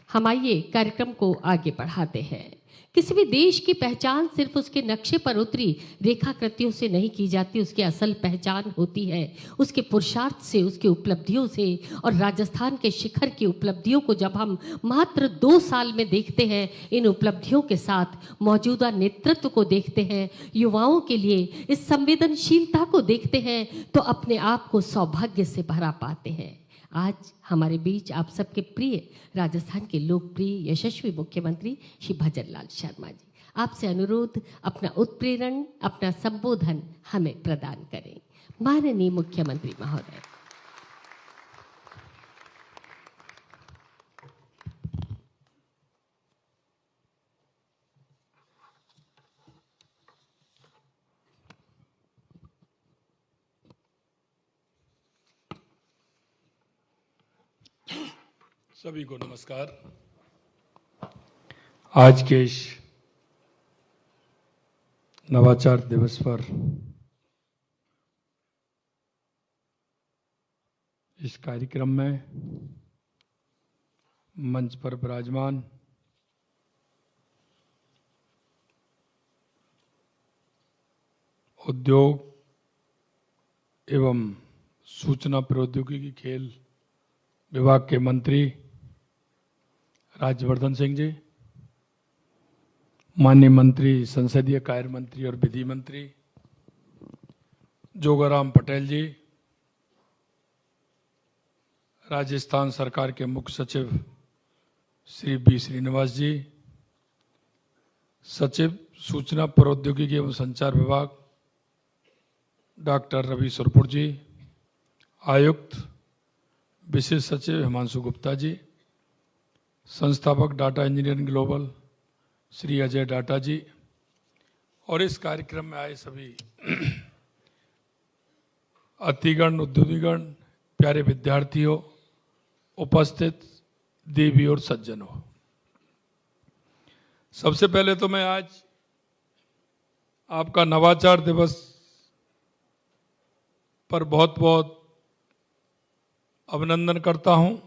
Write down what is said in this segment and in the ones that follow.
हम आइए कार्यक्रम को आगे बढ़ाते हैं। किसी भी देश की पहचान सिर्फ उसके नक्शे पर उतरी रेखाकृतियों से नहीं की जाती, उसकी असल पहचान होती है उसके पुरुषार्थ से, उसकी उपलब्धियों से। और राजस्थान के शिखर की उपलब्धियों को जब हम मात्र 2 साल में देखते हैं, इन उपलब्धियों के साथ मौजूदा नेतृत्व को देखते हैं, युवाओं के लिए इस संवेदनशीलता को देखते हैं, तो अपने आप को सौभाग्य से भरा पाते हैं। आज हमारे बीच आप सबके प्रिय राजस्थान के लोकप्रिय यशस्वी मुख्यमंत्री श्री भजन लाल शर्मा जी, आपसे अनुरोध अपना उत्प्रेरण, अपना संबोधन हमें प्रदान करें। माननीय मुख्यमंत्री महोदय। सभी को नमस्कार। आज के इस नवाचार दिवस पर इस कार्यक्रम में मंच पर विराजमान उद्योग एवं सूचना प्रौद्योगिकी खेल विभाग के मंत्री राज्यवर्धन सिंह जी, माननीय मंत्री संसदीय कार्य मंत्री और विधि मंत्री जोगाराम पटेल जी, राजस्थान सरकार के मुख्य सचिव श्री बी श्रीनिवास जी, सचिव सूचना प्रौद्योगिकी एवं संचार विभाग डॉक्टर रवि सुरपुर जी, आयुक्त विशेष सचिव हिमांशु गुप्ता जी, संस्थापक data engineering global Shri Ajay Data ji, और इस कार्यक्रम में आए सभी अतिगण, उद्योगीगण, प्यारे विद्यार्थियों, उपस्थित देवी और सज्जनों। सबसे पहले तो मैं आज आपका नवाचार दिवस पर बहुत बहुत अभिनंदन करता हूं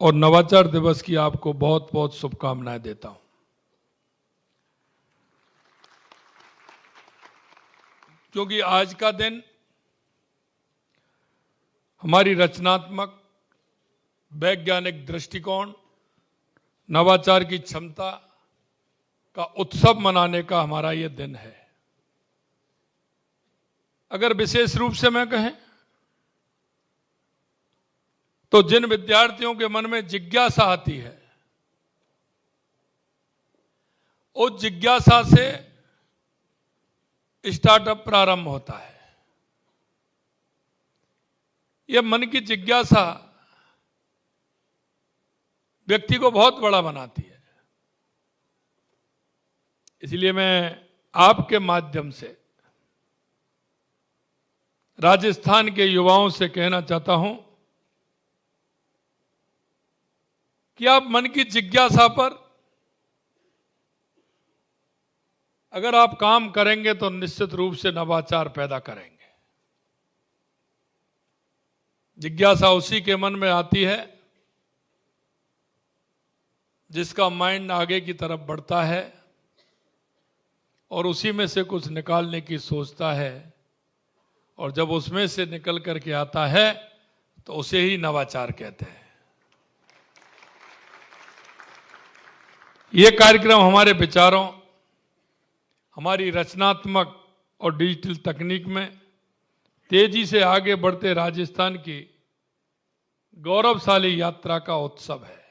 और नवाचार दिवस की आपको बहुत बहुत शुभकामनाएं देता हूं। क्योंकि आज का दिन हमारी रचनात्मक, वैज्ञानिक दृष्टिकोण, नवाचार की क्षमता का उत्सव मनाने का हमारा ये दिन है। अगर विशेष रूप से मैं कहें तो जिन विद्यार्थियों के मन में जिज्ञासा आती है, उस जिज्ञासा से स्टार्टअप प्रारंभ होता है। यह मन की जिज्ञासा व्यक्ति को बहुत बड़ा बनाती है। इसलिए मैं आपके माध्यम से राजस्थान के युवाओं से कहना चाहता हूं कि आप मन की जिज्ञासा पर अगर आप काम करेंगे तो निश्चित रूप से नवाचार पैदा करेंगे। जिज्ञासा उसी के मन में आती है जिसका माइंड आगे की तरफ बढ़ता है और उसी में से कुछ निकालने की सोचता है, और जब उसमें से निकल करके आता है तो उसे ही नवाचार कहते हैं। ये कार्यक्रम हमारे विचारों, हमारी रचनात्मक और डिजिटल तकनीक में तेजी से आगे बढ़ते राजस्थान की गौरवशाली यात्रा का उत्सव है।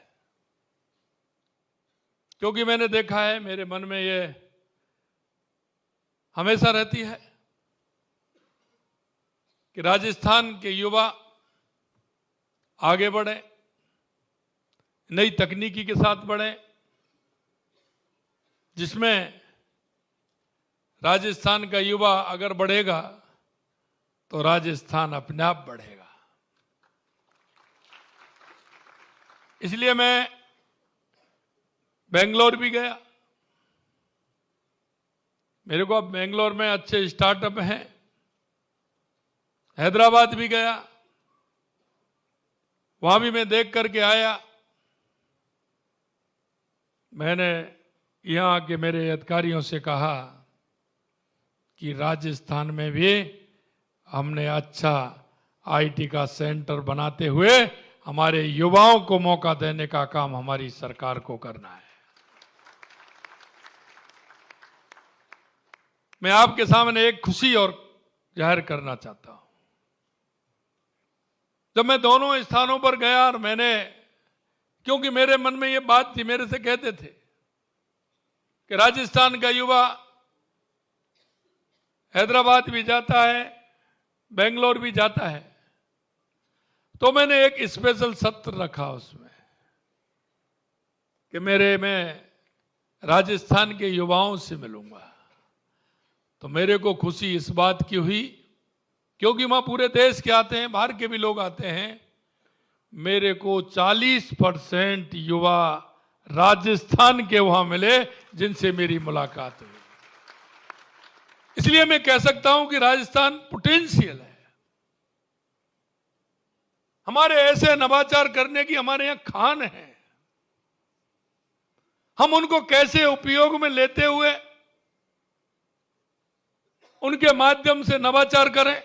क्योंकि मैंने देखा है, मेरे मन में ये हमेशा रहती है कि राजस्थान के युवा आगे बढ़े, नई तकनीकी के साथ बढ़े, जिसमें राजस्थान का युवा अगर बढ़ेगा तो राजस्थान अपने आप बढ़ेगा। इसलिए मैं बेंगलोर भी गया। मेरे को अब बेंगलोर में अच्छे स्टार्टअप हैं। हैदराबाद भी गया, वहां भी मैं देख करके आया मैंने यहाँ के मेरे अधिकारियों से कहा कि राजस्थान में भी हमने अच्छा आईटी का सेंटर बनाते हुए हमारे युवाओं को मौका देने का काम हमारी सरकार को करना है। मैं आपके सामने एक खुशी और जाहिर करना चाहता हूं। जब मैं दोनों स्थानों पर गया और मैंने, क्योंकि मेरे मन में ये बात थी, मेरे से कहते थे कि राजस्थान का युवा हैदराबाद भी जाता है, बेंगलोर भी जाता है, तो मैंने एक स्पेशल सत्र रखा उसमें कि मैं राजस्थान के युवाओं से मिलूंगा। तो मेरे को खुशी इस बात की हुई, क्योंकि वहां पूरे देश के आते हैं, बाहर के भी लोग आते हैं। मेरे को 40% युवा राजस्थान के वहां मिले जिनसे मेरी मुलाकात हुई। इसलिए मैं कह सकता हूं कि राजस्थान पोटेंशियल है। हमारे ऐसे नवाचार करने की हमारे यहां खान है। हम उनको कैसे उपयोग में लेते हुए उनके माध्यम से नवाचार करें,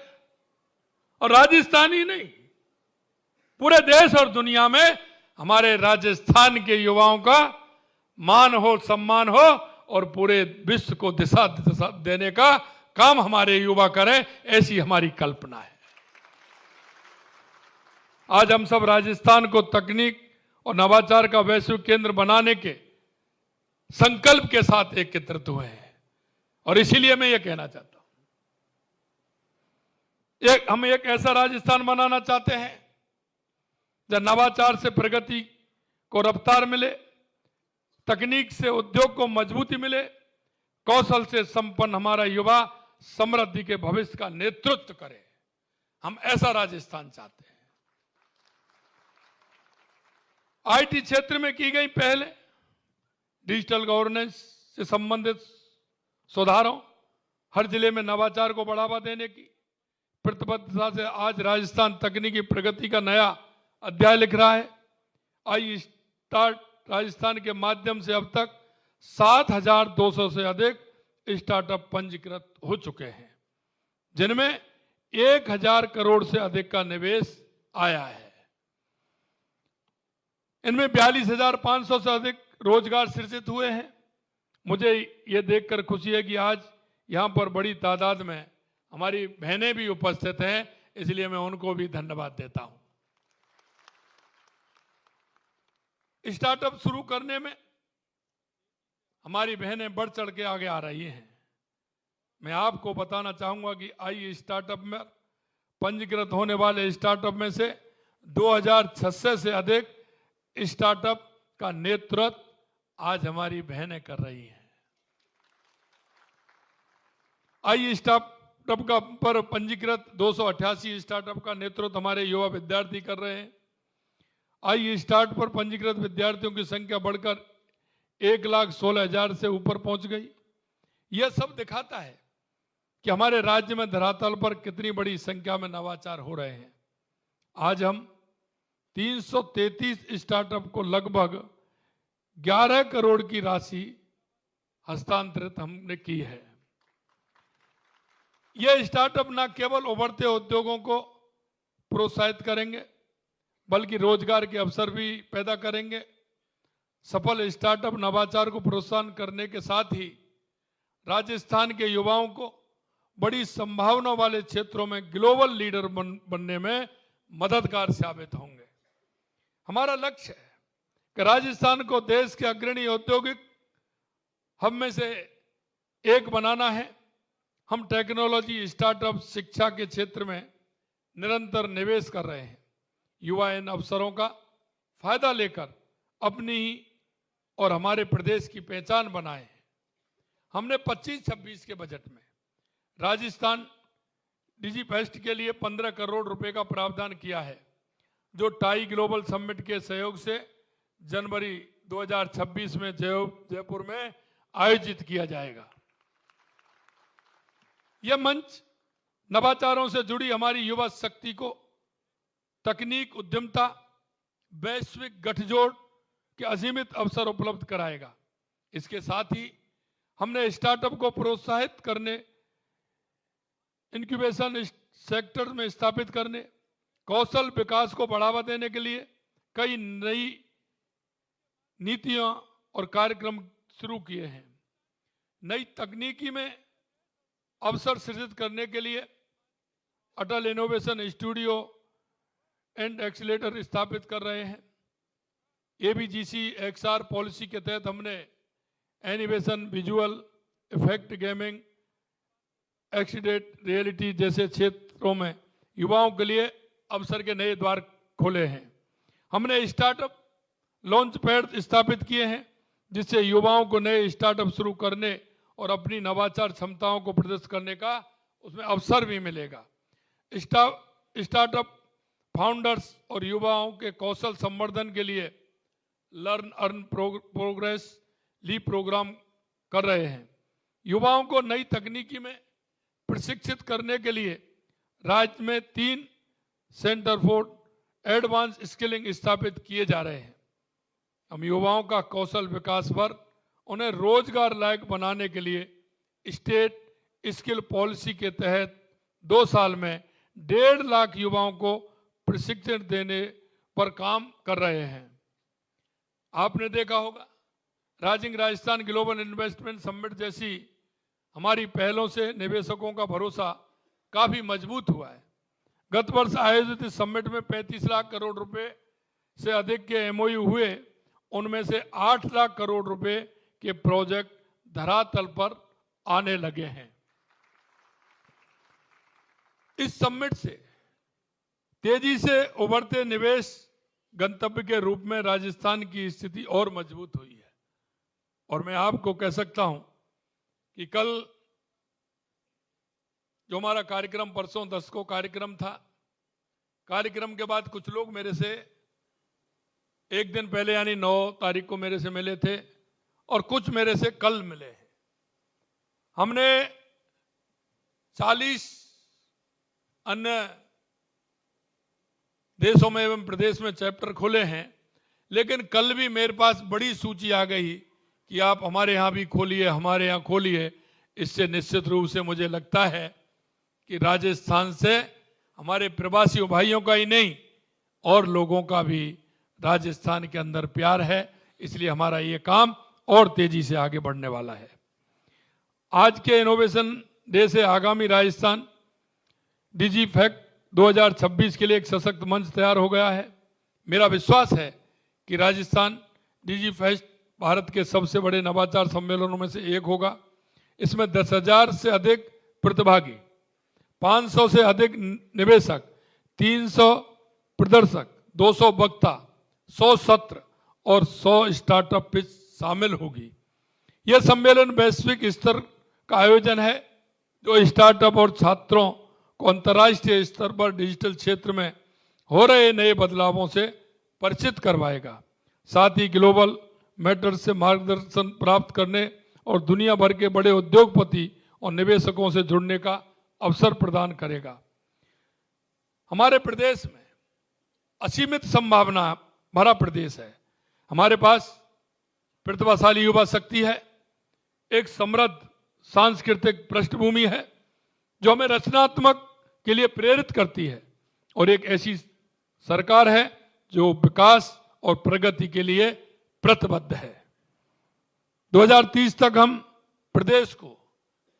और राजस्थान ही नहीं, पूरे देश और दुनिया में हमारे राजस्थान के युवाओं का मान हो, सम्मान हो, और पूरे विश्व को दिशा देने का काम हमारे युवा करें, ऐसी हमारी कल्पना है। आज हम सब राजस्थान को तकनीक और नवाचार का वैश्विक केंद्र बनाने के संकल्प के साथ एकत्रित हुए हैं, और इसीलिए मैं ये कहना चाहता हूं, हम एक ऐसा राजस्थान बनाना चाहते हैं जहां नवाचार से प्रगति को रफ्तार मिले, तकनीक से उद्योग को मजबूती मिले, कौशल से संपन्न हमारा युवा समृद्धि के भविष्य का नेतृत्व करे। हम ऐसा राजस्थान चाहते हैं। आईटी क्षेत्र में की गई पहले, डिजिटल गवर्नेंस से संबंधित सुधारों, हर जिले में नवाचार को बढ़ावा देने की प्रतिबद्धता से आज राजस्थान तकनीकी प्रगति का नया अध्याय लिख रहा है। आई स्टार्ट राजस्थान के माध्यम से अब तक 7,200 से अधिक स्टार्टअप पंजीकृत हो चुके हैं, जिनमें 1,000 करोड़ से अधिक का निवेश आया है। इनमें 42,500 से अधिक रोजगार सृजित हुए हैं। मुझे ये देखकर खुशी है कि आज यहां पर बड़ी तादाद में हमारी बहनें भी उपस्थित हैं, इसलिए मैं उनको भी धन्यवाद देता हूं। स्टार्टअप शुरू करने में हमारी बहनें बढ़ चढ़ के आगे आ रही हैं। मैं आपको बताना चाहूंगा कि आई स्टार्टअप में पंजीकृत होने वाले स्टार्टअप में से 2,600 से अधिक स्टार्टअप का नेतृत्व आज हमारी बहनें कर रही हैं। आई स्टार्टअप का पर पंजीकृत 288 स्टार्टअप का नेतृत्व हमारे युवा विद्यार्थी कर रहे हैं। आई स्टार्ट पर पंजीकृत विद्यार्थियों की संख्या बढ़कर 1,16,000 से ऊपर पहुंच गई। यह सब दिखाता है कि हमारे राज्य में धरातल पर कितनी बड़ी संख्या में नवाचार हो रहे हैं। आज हम 333 स्टार्टअप को लगभग 11 करोड़ की राशि हस्तांतरित हमने की है। यह स्टार्टअप न केवल उभरते उद्योगों को प्रोत्साहित करेंगे, बल्कि रोजगार के अवसर भी पैदा करेंगे। सफल स्टार्टअप नवाचार को प्रोत्साहन करने के साथ ही राजस्थान के युवाओं को बड़ी संभावना वाले क्षेत्रों में ग्लोबल लीडर बनने में मददगार साबित होंगे। हमारा लक्ष्य है कि राजस्थान को देश के अग्रणी औद्योगिक हब में से एक बनाना है। हम टेक्नोलॉजी, स्टार्टअप, शिक्षा के क्षेत्र में निरंतर निवेश कर रहे हैं। युवा इन अवसरों का फायदा लेकर अपनी ही और हमारे प्रदेश की पहचान बनाए हैं। हमने 25-26 के बजट में राजस्थान डिजीफेस्ट के लिए 15 करोड़ रुपए का प्रावधान किया है, जो टाई ग्लोबल समिट के सहयोग से जनवरी 2026 में जयपुर में आयोजित किया जाएगा। यह मंच नवाचारों से जुड़ी हमारी युवा शक्ति को तकनीक, उद्यमता, वैश्विक गठजोड़ के असीमित अवसर उपलब्ध कराएगा। इसके साथ ही हमने स्टार्टअप को प्रोत्साहित करने, इंक्यूबेशन सेक्टर में स्थापित करने, कौशल विकास को बढ़ावा देने के लिए कई नई नीतियां और कार्यक्रम शुरू किए हैं। नई तकनीकी में अवसर सृजित करने के लिए अटल इनोवेशन स्टूडियो एंड एक्सीलेटर स्थापित कर रहे हैं। एबीजीसी एक्सआर पॉलिसी के तहत हमने animation, visual effect, gaming, accident reality जैसे क्षेत्रों में युवाओं के लिए अवसर के नए द्वार खोले हैं। हमने स्टार्टअप लॉन्च पैड स्थापित किए हैं जिससे युवाओं को नए स्टार्टअप शुरू करने और अपनी नवाचार क्षमताओं को प्रदर्शित करने का उसमें अवसर भी मिलेगा। स्टार्टअप फाउंडर्स और युवाओं के कौशल संवर्धन के लिए learn earn progress leap program कर रहे हैं। युवाओं को नई तकनीकी में प्रशिक्षित करने के लिए राज्य में 3 सेंटर फॉर एडवांस स्किलिंग स्थापित किए जा रहे हैं। हम युवाओं का कौशल विकास पर उन्हें रोजगार लायक बनाने के लिए स्टेट स्किल पॉलिसी के तहत 2 साल में 1.5 लाख युवाओं को प्रशिक्षण देने पर काम कर रहे हैं। आपने देखा होगा rising Rajasthan global investment summit जैसी हमारी पहलों से निवेशकों का भरोसा काफी मजबूत हुआ है। गत वर्ष आयोजित इस समिट में 35 लाख करोड़ रुपए से अधिक के एमओयू हुए। उनमें से 8 लाख करोड़ रुपए के प्रोजेक्ट धरातल पर आने लगे हैं। इस समिट से तेजी से उभरते निवेश गंतव्य के रूप में राजस्थान की स्थिति और मजबूत हुई है। और मैं आपको कह सकता हूं कि कल जो हमारा कार्यक्रम परसों 10 को कार्यक्रम था, कार्यक्रम के बाद कुछ लोग मेरे से एक दिन पहले यानी 9 तारीख को मेरे से मिले थे और कुछ मेरे से कल मिले हैं। हमने 40 अन्य देशों में एवं प्रदेश में चैप्टर खोले हैं, लेकिन कल भी मेरे पास बड़ी सूची आ गई कि आप हमारे यहाँ भी खोलिए, हमारे यहाँ खोलिए। इससे निश्चित रूप से मुझे लगता है कि राजस्थान से हमारे प्रवासी भाइयों का ही नहीं और लोगों का भी राजस्थान के अंदर प्यार है, इसलिए हमारा ये काम और तेजी से आगे बढ़ने वाला है। आज के इनोवेशन डे से आगामी राजस्थान डिजी फैक्ट 2026 के लिए एक सशक्त मंच तैयार हो गया है। मेरा विश्वास है कि राजस्थान डिजी फेस्ट भारत के सबसे बड़े नवाचार सम्मेलनों में से एक होगा। इसमें 10,000 से अधिक प्रतिभागी, 500 से अधिक निवेशक, 300 प्रदर्शक, 200 वक्ता, 100 सत्र और 100 स्टार्टअप पिच शामिल होगी। यह सम्मेलन वैश्विक स्तर का आयोजन है जो स्टार्टअप और छात्रों को अंतर्राष्ट्रीय स्तर पर डिजिटल क्षेत्र में हो रहे नए बदलावों से परिचित करवाएगा। साथ ही ग्लोबल मैटर्स से मार्गदर्शन प्राप्त करने और दुनिया भर के बड़े उद्योगपति और निवेशकों से जुड़ने का अवसर प्रदान करेगा। हमारे प्रदेश में असीमित संभावना भरा प्रदेश है। हमारे पास प्रतिभाशाली युवा शक्ति है, एक समृद्ध सांस्कृतिक पृष्ठभूमि है जो हमें रचनात्मक के लिए प्रेरित करती है, और एक ऐसी सरकार है जो विकास और प्रगति के लिए प्रतिबद्ध है। 2030 तक हम प्रदेश को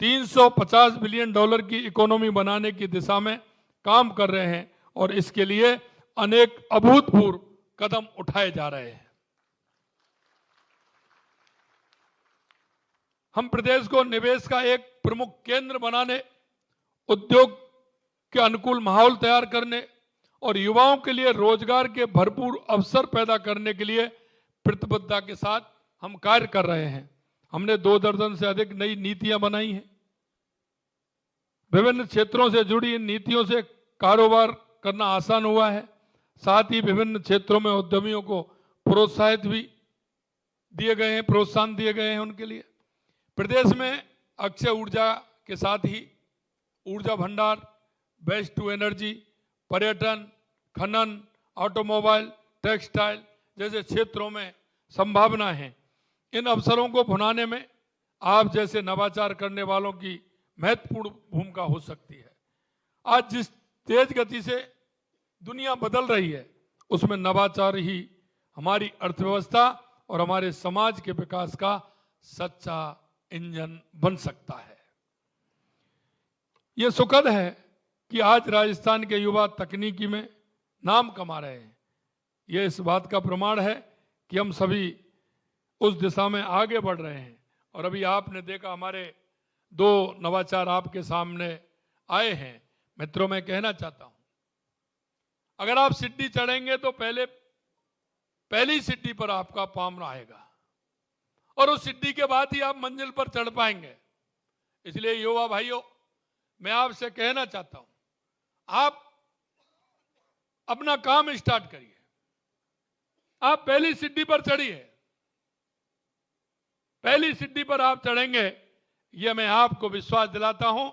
$350 बिलियन की इकोनॉमी बनाने की दिशा में काम कर रहे हैं और इसके लिए अनेक अभूतपूर्व कदम उठाए जा रहे हैं। हम प्रदेश को निवेश का एक प्रमुख केंद्र बनाने, उद्योग के अनुकूल माहौल तैयार करने और युवाओं के लिए रोजगार के भरपूर अवसर पैदा करने के लिए प्रतिबद्धता के साथ हम कार्य कर रहे हैं। हमने 2 दर्जन से अधिक नई नीतियां बनाई हैं। विभिन्न क्षेत्रों से जुड़ी इन नीतियों से कारोबार करना आसान हुआ है। साथ ही विभिन्न क्षेत्रों में उद्यमियों को प्रोत्साहन दिए गए हैं उनके लिए। प्रदेश में अक्षय ऊर्जा के साथ ही ऊर्जा भंडार, वेस्ट टू एनर्जी, पर्यटन, खनन, ऑटोमोबाइल, टेक्सटाइल जैसे क्षेत्रों में संभावना है। इन अवसरों को भुनाने में आप जैसे नवाचार करने वालों की महत्वपूर्ण भूमिका हो सकती है। आज जिस तेज गति से दुनिया बदल रही है, उसमें नवाचार ही हमारी अर्थव्यवस्था और हमारे समाज के विकास का सच्चा इंजन बन सकता है। ये सुखद है कि आज राजस्थान के युवा तकनीकी में नाम कमा रहे हैं। यह इस बात का प्रमाण है कि हम सभी उस दिशा में आगे बढ़ रहे हैं। और अभी आपने देखा हमारे 2 नवाचार आपके सामने आए हैं। मित्रों, मैं कहना चाहता हूं, अगर आप सीढ़ी चढ़ेंगे तो पहली सीढ़ी पर आपका पाँव आएगा और उस सीढ़ी के बाद ही आप मंजिल पर चढ़ पाएंगे। इसलिए युवा भाइयों, मैं आपसे कहना चाहता हूं, आप अपना काम स्टार्ट करिए। आप पहली सीढ़ी पर चढ़िए। पहली सीढ़ी पर आप चढ़ेंगे, यह मैं आपको विश्वास दिलाता हूं।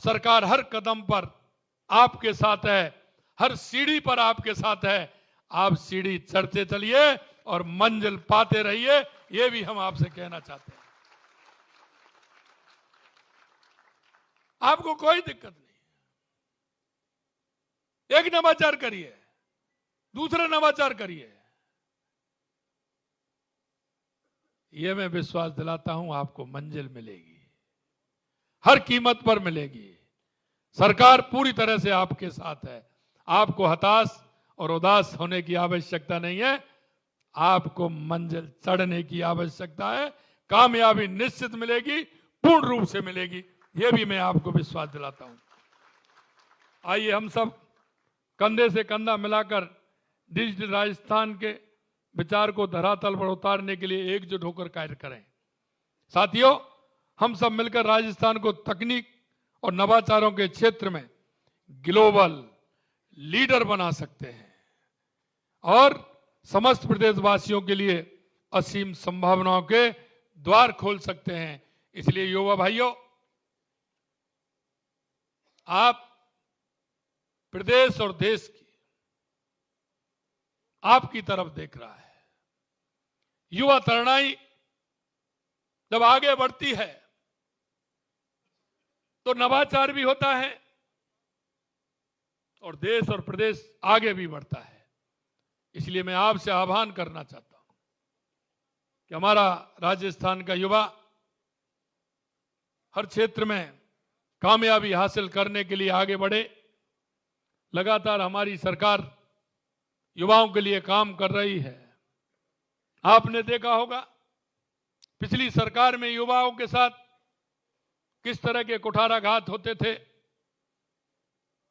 सरकार हर कदम पर आपके साथ है, हर सीढ़ी पर आपके साथ है। आप सीढ़ी चढ़ते चलिए और मंजिल पाते रहिए, यह भी हम आपसे कहना चाहते हैं। आपको कोई दिक्कत नहीं। एक नवाचार करिए, दूसरा नवाचार करिए। यह मैं विश्वास दिलाता हूं, आपको मंजिल मिलेगी, हर कीमत पर मिलेगी। सरकार पूरी तरह से आपके साथ है। आपको हताश और उदास होने की आवश्यकता नहीं है। आपको मंजिल चढ़ने की आवश्यकता है। कामयाबी निश्चित मिलेगी, पूर्ण रूप से मिलेगी, यह भी मैं आपको विश्वास दिलाता हूं। आइए हम सब कंधे से कंधा मिलाकर डिजिटल राजस्थान के विचार को धरातल पर उतारने के लिए एकजुट होकर कार्य करें। साथियों, हम सब मिलकर राजस्थान को तकनीक और नवाचारों के क्षेत्र में ग्लोबल लीडर बना सकते हैं और समस्त प्रदेशवासियों के लिए असीम संभावनाओं के द्वार खोल सकते हैं। इसलिए युवा भाइयों, आप प्रदेश और देश की आपकी तरफ देख रहा है। युवा तरुणाई जब आगे बढ़ती है तो नवाचार भी होता है और देश और प्रदेश आगे भी बढ़ता है। इसलिए मैं आपसे आह्वान करना चाहता हूं कि हमारा राजस्थान का युवा हर क्षेत्र में कामयाबी हासिल करने के लिए आगे बढ़े। लगातार हमारी सरकार युवाओं के लिए काम कर रही है। आपने देखा होगा पिछली सरकार में युवाओं के साथ किस तरह के कुठाराघात होते थे,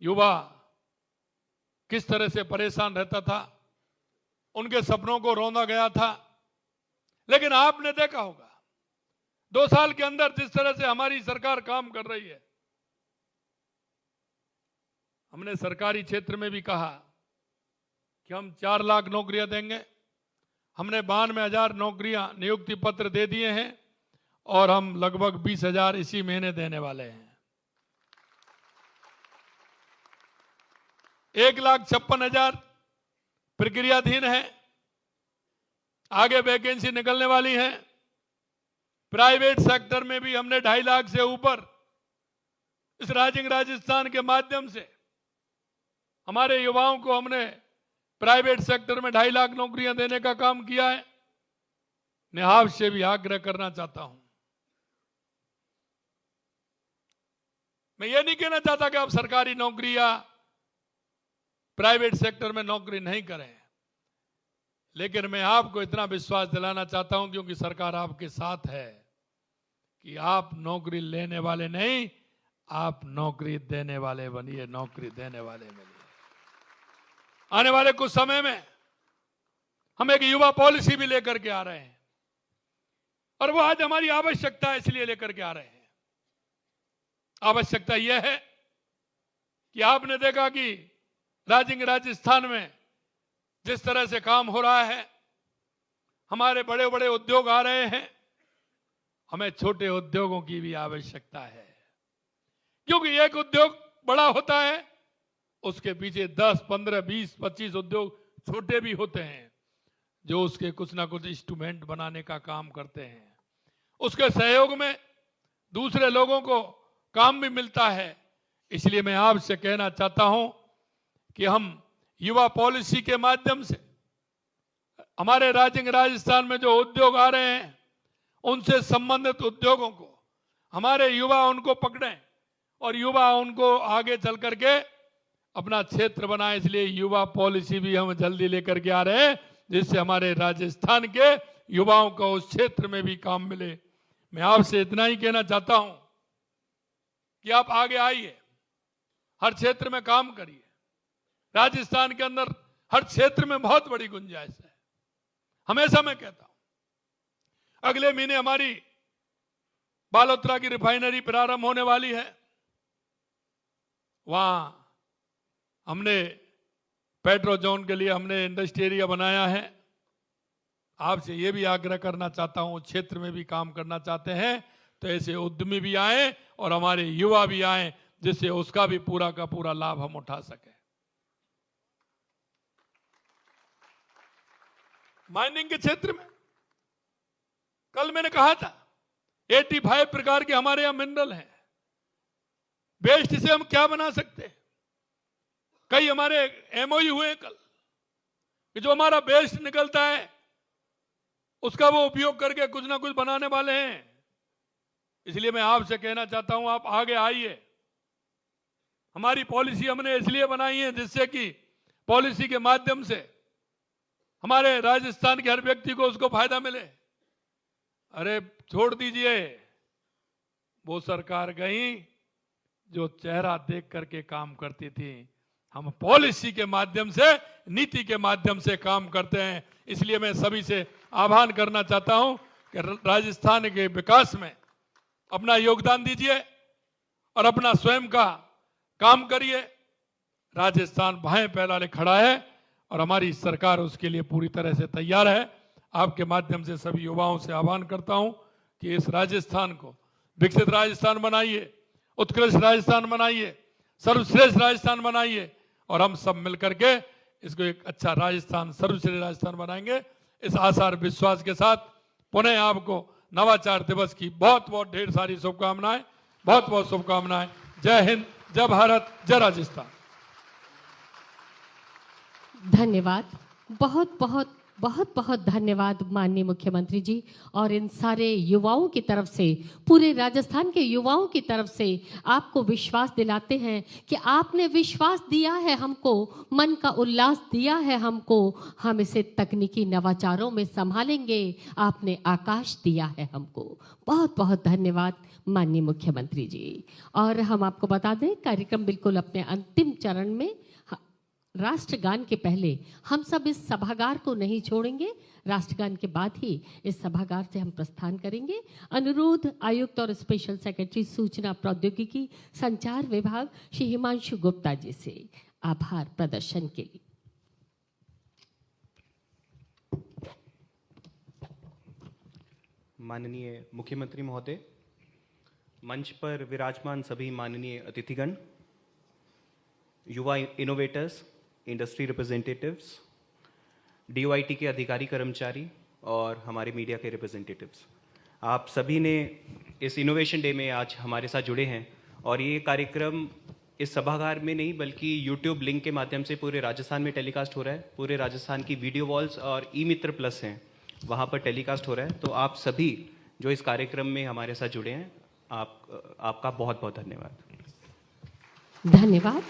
युवा किस तरह से परेशान रहता था, उनके सपनों को रौंदा गया था। लेकिन आपने देखा होगा 2 साल के अंदर जिस तरह से हमारी सरकार काम कर रही है। हमने सरकारी क्षेत्र में भी कहा कि हम 4 लाख नौकरियां देंगे। हमने 92,000 नौकरियां नियुक्ति पत्र दे दिए हैं और हम लगभग 20,000 इसी महीने देने वाले हैं। 1,56,000 प्रक्रियाधीन है, आगे वैकेंसी निकलने वाली है। प्राइवेट सेक्टर में भी हमने 2.5 लाख से ऊपर इस राइजिंग राजस्थान के माध्यम से हमारे युवाओं को हमने प्राइवेट सेक्टर में 2.5 लाख नौकरियां देने का काम किया है। मैं आपसे भी आग्रह करना चाहता हूं, मैं ये नहीं कहना चाहता कि आप सरकारी नौकरी या प्राइवेट सेक्टर में नौकरी नहीं करें, लेकिन मैं आपको इतना विश्वास दिलाना चाहता हूं, क्योंकि सरकार आपके साथ है, कि आप नौकरी लेने वाले नहीं, आप नौकरी देने वाले बनिए, नौकरी देने वाले बनिए। आने वाले कुछ समय में हम एक युवा पॉलिसी भी लेकर के आ रहे हैं और वो आज हमारी आवश्यकता है, इसलिए लेकर के आ रहे हैं। आवश्यकता यह है कि आपने देखा कि राजस्थान में जिस तरह से काम हो रहा है, हमारे बड़े बड़े उद्योग आ रहे हैं, हमें छोटे उद्योगों की भी आवश्यकता है, क्योंकि एक उद्योग बड़ा होता है, उसके पीछे 10, 15, 20, 25 उद्योग छोटे भी होते हैं। जो उसके कुछ ना कुछ इंस्ट्रूमेंट बनाने का काम करते हैं। उसके सहयोग में दूसरे लोगों को काम भी मिलता है। इसलिए मैं आपसे कहना चाहता हूं कि हम युवा पॉलिसी के माध्यम से हमारे राज्य राजस्थान में जो उद्योग आ रहे हैं उनसे संबंधित उद्योगों को हमारे युवा उनको पकड़ें और युवा उनको आगे चल करके अपना क्षेत्र बनाए। इसलिए युवा पॉलिसी भी हम जल्दी लेकर के आ रहे हैं, जिससे हमारे राजस्थान के युवाओं को उस क्षेत्र में भी काम मिले। मैं आपसे इतना ही कहना चाहता हूं कि आप आगे आइए, हर क्षेत्र में काम करिए। राजस्थान के अंदर हर क्षेत्र में बहुत बड़ी गुंजाइश है। हमेशा मैं कहता हूं अगले महीने हमारी बालोतरा की रिफाइनरी प्रारंभ होने वाली है। वहां हमने पेट्रो जोन के लिए हमने इंडस्ट्री एरिया बनाया है। आपसे ये भी आग्रह करना चाहता हूं, क्षेत्र में भी काम करना चाहते हैं तो ऐसे उद्यमी भी आए और हमारे युवा भी आए, जिससे उसका भी पूरा का पूरा लाभ हम उठा सके। माइनिंग के क्षेत्र में कल मैंने कहा था 85 प्रकार के हमारे यहां मिनरल हैं। वेस्ट से हम क्या बना सकते हैं? कई हमारे एमओयू हुए कल कि जो हमारा वेस्ट निकलता है उसका वो उपयोग करके कुछ ना कुछ बनाने वाले हैं। इसलिए मैं आपसे कहना चाहता हूं आप आगे आइए। हमारी पॉलिसी हमने इसलिए बनाई है जिससे कि पॉलिसी के माध्यम से हमारे राजस्थान के हर व्यक्ति को उसको फायदा मिले। अरे छोड़ दीजिए, वो सरकार गई जो चेहरा देख करके काम करती थी। हम पॉलिसी के माध्यम से, नीति के माध्यम से काम करते हैं। इसलिए मैं सभी से आह्वान करना चाहता हूं कि राजस्थान के विकास में अपना योगदान दीजिए और अपना स्वयं का काम करिए। राजस्थान बाहें फैलाने खड़ा है और हमारी सरकार उसके लिए पूरी तरह से तैयार है। आपके माध्यम से सभी युवाओं से आह्वान करता हूं कि इस राजस्थान को विकसित राजस्थान बनाइए, उत्कृष्ट राजस्थान बनाइए, सर्वश्रेष्ठ राजस्थान बनाइए और हम सब मिलकर के इसको एक अच्छा राजस्थान, सर्वश्रेष्ठ राजस्थान बनाएंगे। इस आशा और विश्वास के साथ पुनः आपको नवाचार दिवस की बहुत बहुत ढेर सारी शुभकामनाएं, बहुत बहुत शुभकामनाएं। जय हिंद, जय भारत, जय राजस्थान। धन्यवाद, बहुत बहुत बहुत बहुत धन्यवाद माननीय मुख्यमंत्री जी। और इन सारे युवाओं की तरफ से, पूरे राजस्थान के युवाओं की तरफ से आपको विश्वास दिलाते हैं कि आपने विश्वास दिया है हमको, मन का उल्लास दिया है हमको, हम इसे तकनीकी नवाचारों में संभालेंगे। आपने आकाश दिया है हमको। बहुत बहुत धन्यवाद माननीय मुख्यमंत्री जी। और हम आपको बता दें कार्यक्रम बिल्कुल अपने अंतिम चरण में। राष्ट्रगान के पहले हम सब इस सभागार को नहीं छोड़ेंगे। राष्ट्रगान के बाद ही इस सभागार से हम प्रस्थान करेंगे। अनुरोध आयुक्त और स्पेशल सेक्रेटरी सूचना प्रौद्योगिकी संचार विभाग श्री हिमांशु गुप्ता जी से आभार प्रदर्शन के लिए। माननीय मुख्यमंत्री महोदय, मंच पर विराजमान सभी माननीय अतिथिगण, युवा इनोवेटर्स, इंडस्ट्री रिप्रेजेंटेटिव्स, DOIT के अधिकारी कर्मचारी और हमारे मीडिया के रिप्रेजेंटेटिव्स, आप सभी ने इस इनोवेशन डे में आज हमारे साथ जुड़े हैं। और ये कार्यक्रम इस सभागार में नहीं बल्कि YouTube लिंक के माध्यम से पूरे राजस्थान में टेलीकास्ट हो रहा है। पूरे राजस्थान की वीडियो वॉल्स और ई-मित्र प्लस हैं, वहाँ पर टेलीकास्ट हो रहा है। तो आप सभी जो इस कार्यक्रम में हमारे साथ जुड़े हैं, आपका बहुत बहुत धन्यवाद। धन्यवाद,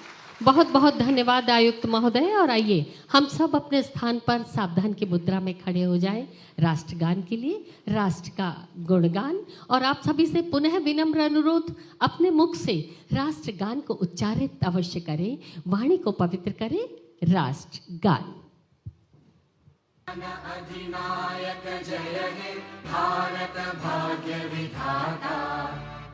बहुत बहुत धन्यवाद आयुक्त महोदय। और आइए हम सब अपने स्थान पर सावधान की मुद्रा में खड़े हो जाएं राष्ट्रगान के लिए, राष्ट्र का गुणगान। और आप सभी से पुनः विनम्र अनुरोध, अपने मुख से राष्ट्रगान को उच्चारित अवश्य करें, वाणी को पवित्र करें। राष्ट्रगान। अधिनायक जय हे भारत भाग्य विधाता,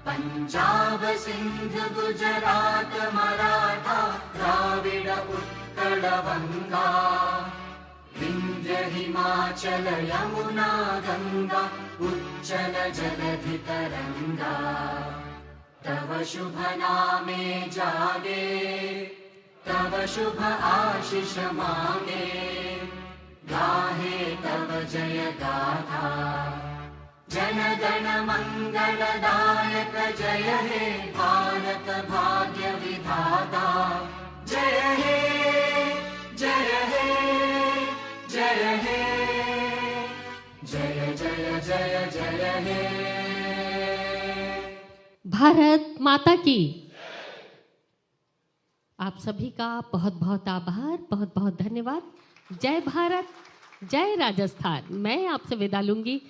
पंजाब सिंध गुजरात मराठा द्राविड़ उत्कल गंगा, विंध्य हिमाचल यमुना गंगा उच्चल जलधि तरंगा। तव शुभ नामे जागे, तव शुभ आशीष मांगे, गाहे तव जय गाथा। जन गण मंगलदायक जय हे भारत भाग्य विधाता। जय हे जय हे जय हे जय जय जय जय हे। भारत माता की। आप सभी का बहुत बहुत आभार, बहुत बहुत धन्यवाद। जय भारत, जय राजस्थान। मैं आपसे विदा लूंगी।